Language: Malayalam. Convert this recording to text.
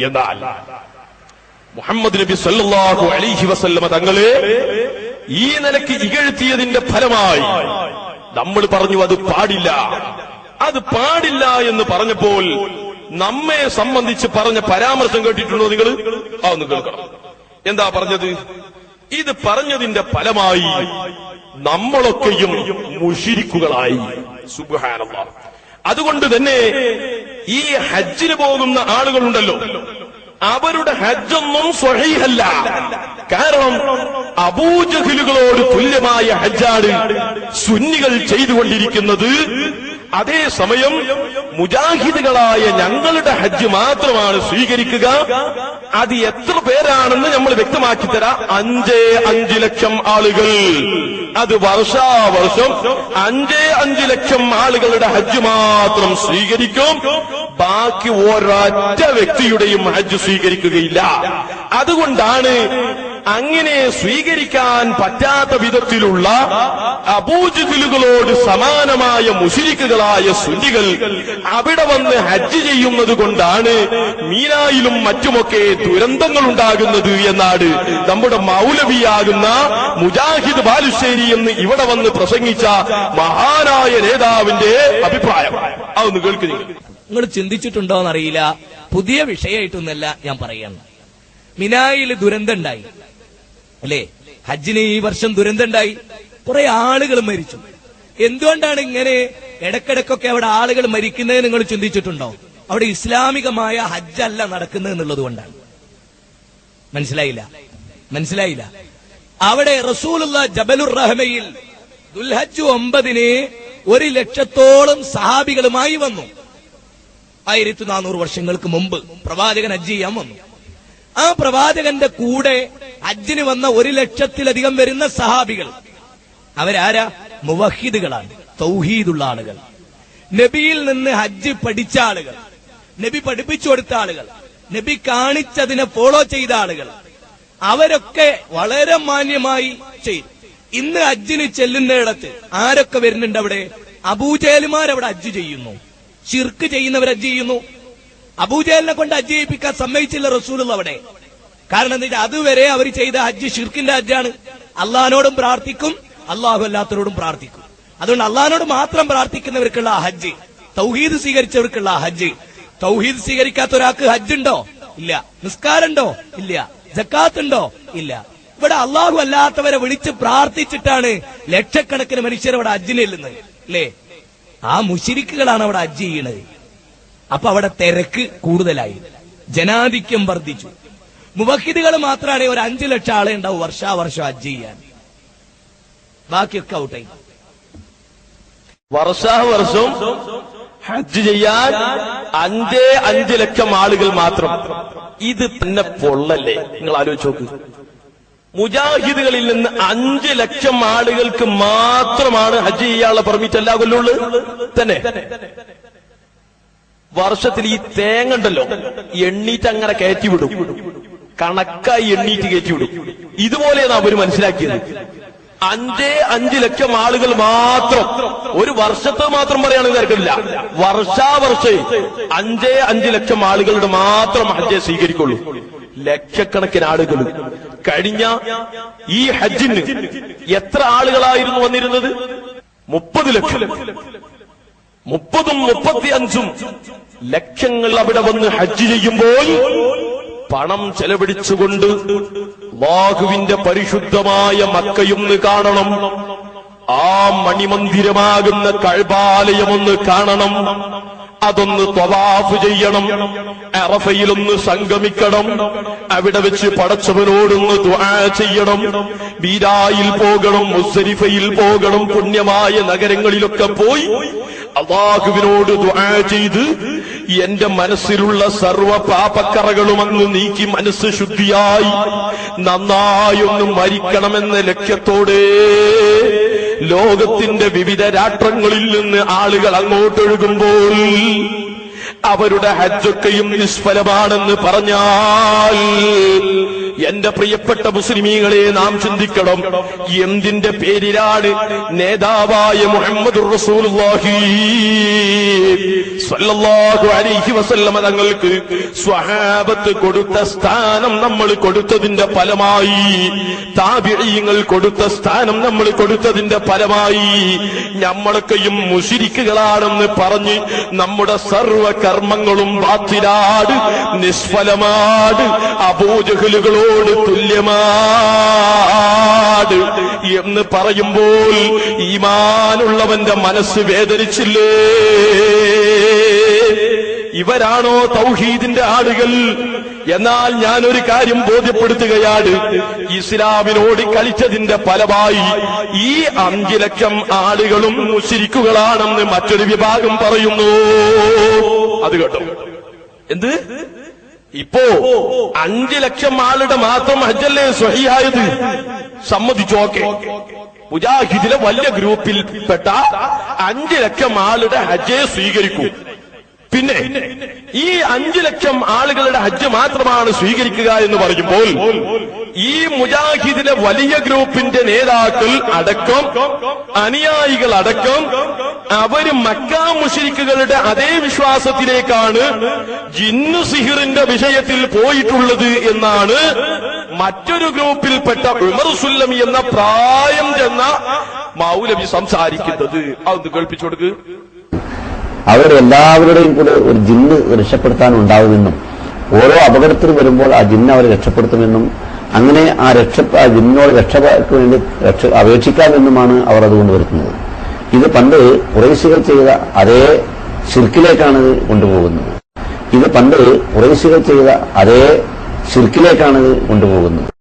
എന്നാൽ മുഹമ്മദ് നബി സല്ലല്ലാഹു അലൈഹി വസല്ലമ തങ്ങളെ ഈ നിലയ്ക്ക് ഇകഴ്ത്തിയതിന്റെ ഫലമായി നമ്മൾ പറഞ്ഞു അത് പാടില്ല. അത് പാടില്ല എന്ന് പറഞ്ഞപ്പോൾ നമ്മെ സംബന്ധിച്ച് പറഞ്ഞ പരാമർശം കേട്ടിട്ടുണ്ടോ നിങ്ങൾ? അതൊന്ന് കേൾക്കണം. എന്താ പറഞ്ഞത്? ഇത് പറഞ്ഞതിന്റെ ഫലമായി നമ്മളൊക്കെയും മുശ്രിക്കുകളായി. സുബ്ഹാനല്ലാഹ്. അതുകൊണ്ട് തന്നെ ഈ ഹജ്ജിന് പോകുന്ന ആളുകളുണ്ടല്ലോ, അവരുടെ ഹജ്ജൊന്നും സ്വഹീഹല്ല. കാരണം അബൂജഹലുകളോട് തുല്യമായ ഹജ്ജാണ് സുന്നികൾ ചെയ്തുകൊണ്ടിരിക്കുന്നത്. അതേസമയം മുജാഹിദുകളായ ഞങ്ങളുടെ ഹജ്ജ് മാത്രമാണ് സ്വീകരിക്കുക. അത് എത്ര പേരാണെന്ന് നമ്മൾ വ്യക്തമാക്കി തരാം. 5 ലക്ഷം ആളുകൾ. അത് വർഷാവർഷം 5 ലക്ഷം ആളുകളുടെ ഹജ്ജ് മാത്രം സ്വീകരിക്കും. ബാക്കി ഒരൊറ്റ വ്യക്തിയുടെയും ഹജ്ജ് സ്വീകരിക്കുകയില്ല. അതുകൊണ്ടാണ് അങ്ങനെ സ്വീകരിക്കാൻ പറ്റാത്ത വിധത്തിലുള്ള അബൂജഹലുകളോട് സമാനമായ മുശ്രിക്കുകളായ സുന്നികൾ അവിടെ വന്ന് ഹജ്ജ് ചെയ്യുന്നത് കൊണ്ടാണ് മീനായിലും മറ്റുമൊക്കെ ദുരന്തങ്ങൾ ഉണ്ടാകുന്നത് എന്നാണ് നമ്മുടെ മൗലവിയാകുന്ന മുജാഹിദ് ബാലുശ്ശേരി എന്ന് ഇവിടെ വന്ന് പ്രസംഗിച്ച മഹാനായ നേതാവിന്റെ അഭിപ്രായം. അതൊന്ന് കേൾക്കുന്നു. നിങ്ങൾ ചിന്തിച്ചിട്ടുണ്ടോന്നറിയില്ല, പുതിയ വിഷയമായിട്ടൊന്നല്ല ഞാൻ പറയാണ്. മിനായിൽ ദുരന്തമുണ്ടായി അല്ലേ? ഹജ്ജിന് ഈ വർഷം ദുരന്തമുണ്ടായി, കുറെ ആളുകൾ മരിച്ചു. എന്തുകൊണ്ടാണ് ഇങ്ങനെ ഇടക്കിടക്കൊക്കെ അവിടെ ആളുകൾ മരിക്കുന്നത് നിങ്ങൾ ചിന്തിച്ചിട്ടുണ്ടോ? അവിടെ ഇസ്ലാമികമായ ഹജ്ജല്ല നടക്കുന്നത് എന്നുള്ളത് കൊണ്ടാണ്. മനസ്സിലായില്ല. അവിടെ റസൂലുള്ള ജബലുർ റഹ്മയിൽ ദുൽഹജ്ജ് 9 1 ലക്ഷത്തോളം സഹാബികളുമായി വന്നു. 1400 വർഷങ്ങൾക്ക് മുമ്പ് പ്രവാചകൻ ഹജ്ജ് ചെയ്യാൻ വന്നു. ആ പ്രവാചകന്റെ കൂടെ ഹജ്ജിന് വന്ന 1 ലക്ഷത്തിലധികം വരുന്ന സഹാബികൾ അവരാരാ? മുവഹിദുകളാണ്, തൗഹീദുള്ള ആളുകൾ, നബിയിൽ നിന്ന് ഹജ്ജ് പഠിച്ച ആളുകൾ, നബി പഠിപ്പിച്ചു കൊടുത്ത ആളുകൾ, നബി കാണിച്ചതിനെ ഫോളോ ചെയ്ത ആളുകൾ. അവരൊക്കെ വളരെ മാന്യമായി ചെയ്തു. ഇന്ന് ഹജ്ജിന് ചെല്ലുന്നിടത്ത് ആരൊക്കെ വരുന്നുണ്ട്? അവിടെ അബൂജഹലുമാരവിടെ ഹജ്ജ് ചെയ്യുന്നു, ശിർക്ക് ചെയ്യുന്നവർ ഹജ്ജ് ചെയ്യുന്നു. അബൂജഹലിനെ കൊണ്ട് ഹജ്ജ് ചെയ്യിപ്പിക്കാൻ സമ്മതിച്ചില്ല റസൂലുള്ള അവിടെ. കാരണം എന്താ വെച്ചാൽ അതുവരെ അവർ ചെയ്ത ഹജ്ജ് ഷിർക്കിന്റെ ഹജ്ജാണ്. അള്ളാഹിനോടും പ്രാർത്ഥിക്കും, അള്ളാഹു അല്ലാത്തവരോടും പ്രാർത്ഥിക്കും. അതുകൊണ്ട് അള്ളാഹിനോട് മാത്രം പ്രാർത്ഥിക്കുന്നവർക്കുള്ള ഹജ്ജ്, തൗഹീദ് സ്വീകരിച്ചവർക്കുള്ള ഹജ്ജ്. തൗഹീദ് സ്വീകരിക്കാത്ത ഒരാൾക്ക് ഹജ്ജ് ഉണ്ടോ? ഇല്ല. നിസ്കാരമുണ്ടോ? ഇല്ല. സക്കാത്ത് ഉണ്ടോ? ഇല്ല. ഇവിടെ അള്ളാഹു അല്ലാത്തവരെ വിളിച്ച് പ്രാർത്ഥിച്ചിട്ടാണ് ലക്ഷക്കണക്കിന് മനുഷ്യർ അവിടെ ഹജ്ജിന് ചെല്ലുന്നത് അല്ലേ? ആ മുശ്രിക്കുകളാണ് അവിടെ ഹജ്ജ് ചെയ്യണത്. അപ്പൊ അവിടെ തിരക്ക് കൂടുതലായി, ജനാധിക്യം വർദ്ധിച്ചു. മുവഹിദുകൾ മാത്രമാണ് ഒരു 5 ലക്ഷം ആളെ ഉണ്ടാവും വർഷാവർഷം ഹജ്ജ് ചെയ്യാൻ. ബാക്കിയൊക്കെ ഔട്ടായി. വർഷാവർഷം ഹജ്ജ് ചെയ്യാൻ 5 ലക്ഷം ആളുകൾ മാത്രം. ഇത് തന്നെ പൊള്ളല്ലേ? നിങ്ങൾ ആലോചിച്ച് നോക്ക്. മുജാഹിദുകളിൽ നിന്ന് 5 ലക്ഷം ആളുകൾക്ക് മാത്രമാണ് ഹജ്ജ് ചെയ്യാനുള്ള പെർമിറ്റ് എല്ലാ കൊല്ലുള്ളൂ തന്നെ. വർഷത്തിൽ ഈ തേങ്ങ ഉണ്ടല്ലോ, എണ്ണീറ്റ് അങ്ങനെ കയറ്റിവിടും, കണക്കായി എണ്ണീറ്റ് കയറ്റിവിടും. ഇതുപോലെയാണ് അവർ മനസ്സിലാക്കിയത്. 5 ലക്ഷം ആളുകൾ മാത്രം, ഒരു വർഷത്തെ മാത്രം പറയുകയാണെങ്കിൽ തിരക്കില്ല. വർഷാവർഷേ 5 ലക്ഷം ആളുകളുടെ മാത്രം ഹജ്ജെ സ്വീകരിക്കുള്ളൂ. ലക്ഷക്കണക്കിന് ആളുകൾ. കഴിഞ്ഞ ഈ ഹജ്ജിന് എത്ര ആളുകളായിരുന്നു വന്നിരുന്നത്? 30 ലക്ഷം. 30ഉം 35ഉം ലക്ഷങ്ങൾ അവിടെ വന്ന് ഹജ്ജ് ചെയ്യുമ്പോൾ പണം ചെലവഴിച്ചുകൊണ്ട് അല്ലാഹുവിന്റെ പരിശുദ്ധമായ മക്കയൊന്ന് കാണണം, ആ മണിമന്ദിരമാകുന്ന കഅബാലയമൊന്ന് കാണണം, അതൊന്ന് ത്വവാഫ് ചെയ്യണം, അറഫയിലൊന്ന് സംഗമിക്കണം, അവിടെ വെച്ച് പടച്ചവനോടൊന്ന് ദുആ ചെയ്യണം, ബീരായിൽ പോകണം, മുസ്ദലിഫയിൽ പോകണം, പുണ്യമായ നഗരങ്ങളിലൊക്കെ പോയി അല്ലാഹുവിനോട് ദുആ ചെയ്ത് എന്റെ മനസ്സിലുള്ള സർവ്വ പാപക്കറകളും അങ്ങ് നീക്കി മനസ്സ് ശുദ്ധിയായി നന്നായൊന്ന് മരിക്കണമെന്ന ലക്ഷ്യത്തോടെ ലോകത്തിന്റെ വിവിധ രാഷ്ട്രങ്ങളിൽ നിന്ന് ആളുകൾ അങ്ങോട്ടൊഴുകുമ്പോൾ അവരുടെ ഹജ്ജൊക്കെയും നിഷ്ഫലമാണെന്ന് പറഞ്ഞാൽ എന്റെ പ്രിയപ്പെട്ട മുസ്ലിമീങ്ങളെ നാം ചിന്തിക്കണം, എന്തിന്റെ പേരിലാണ് നേതാവായ മുഹമ്മദുർ റസൂലുള്ളാഹി സ്വല്ലല്ലാഹു അലൈഹി വസല്ലമ തങ്ങൾക്ക് സ്വഹാബത്ത് കൊടുത്ത സ്ഥാനം നമ്മൾ കൊടുത്തതിന്റെ ഫലമായി, താബിഈങ്ങൾ കൊടുത്ത സ്ഥാനം നമ്മൾ കൊടുത്തതിന്റെ ഫലമായി നമ്മളൊക്കെയും മുശ്രിക്കുകളാണെന്ന് പറഞ്ഞ് നമ്മുടെ സർവ്വ കർമ്മങ്ങളും ബാത്തിലാണ്, നിഷ്ഫലമാണ്, അബൂജഹലുകളോട് തുല്യമാണ് എന്ന് പറയുമ്പോൾ ഈമാനുള്ളവന്റെ മനസ്സ് വേദനിച്ചില്ലേ? ഇവരാണോ തൗഹീദിന്റെ ആളുകൾ? എന്നാൽ ഞാനൊരു കാര്യം ബോധ്യപ്പെടുത്തുകയാണ്, ഇസ്ലാമിനോട് കളിച്ചതിന്റെ ഫലമായി ഈ 5 ലക്ഷം ആളുകളും മുശ്രിക്കുകളാണെന്ന് മറ്റൊരു വിഭാഗം പറയുന്നു. അത് കേട്ടോ, എന്ത്? ഇപ്പോ 5 ലക്ഷം ആളുടെ മാത്രം ഹജ്ജല്ലേ സ്വഹീഹായത്? സമ്മതിച്ചോക്കെ, മുജാഹിദിലെ വലിയ ഗ്രൂപ്പിൽപ്പെട്ട 5 ലക്ഷം ആളുടെ ഹജ്ജെ സ്വീകരിക്കൂ. പിന്നെ ഈ 5 ലക്ഷം ആളുകളുടെ ഹജ്ജ് മാത്രമാണ് സ്വീകരിക്കുക എന്ന് പറയുമ്പോൾ ഈ മുജാഹിദിലെ വലിയ ഗ്രൂപ്പിന്റെ നേതാക്കൾ അടക്കം, അനുയായികൾ അടക്കം, അവര് മക്കാ മുശ്രിക്കുകളുടെ അതേ വിശ്വാസത്തിലേക്കാണ് ജിന്നു സിഹിറിന്റെ വിഷയത്തിൽ പോയിട്ടുള്ളത് എന്നാണ് മറ്റൊരു ഗ്രൂപ്പിൽപ്പെട്ട ഉമർ സുല്ലമി എന്ന പ്രായം ചെന്ന മൗലവി സംസാരിക്കുന്നത്. അതൊന്ന് കേൾപ്പിച്ചു കൊടുക്ക്. അവരെല്ലാവരുടെയും കൂടെ ഒരു ജിന്ന് രക്ഷപ്പെടുത്താനുണ്ടാവുമെന്നും ഓരോ അപകടത്തിൽ വരുമ്പോൾ ആ ജിന്ന് അവരെ രക്ഷപ്പെടുത്തുമെന്നും അങ്ങനെ ആ ജിന്നോട് രക്ഷയ്ക്ക് വേണ്ടി അപേക്ഷിക്കാമെന്നുമാണ് അവർ അതുകൊണ്ട് വരുത്തുന്നത്. ഇത് പണ്ട് ഖുറൈശികൾ ചെയ്ത അതേ ശിർക്കിലേക്കാണ് കൊണ്ടുപോകുന്നത്.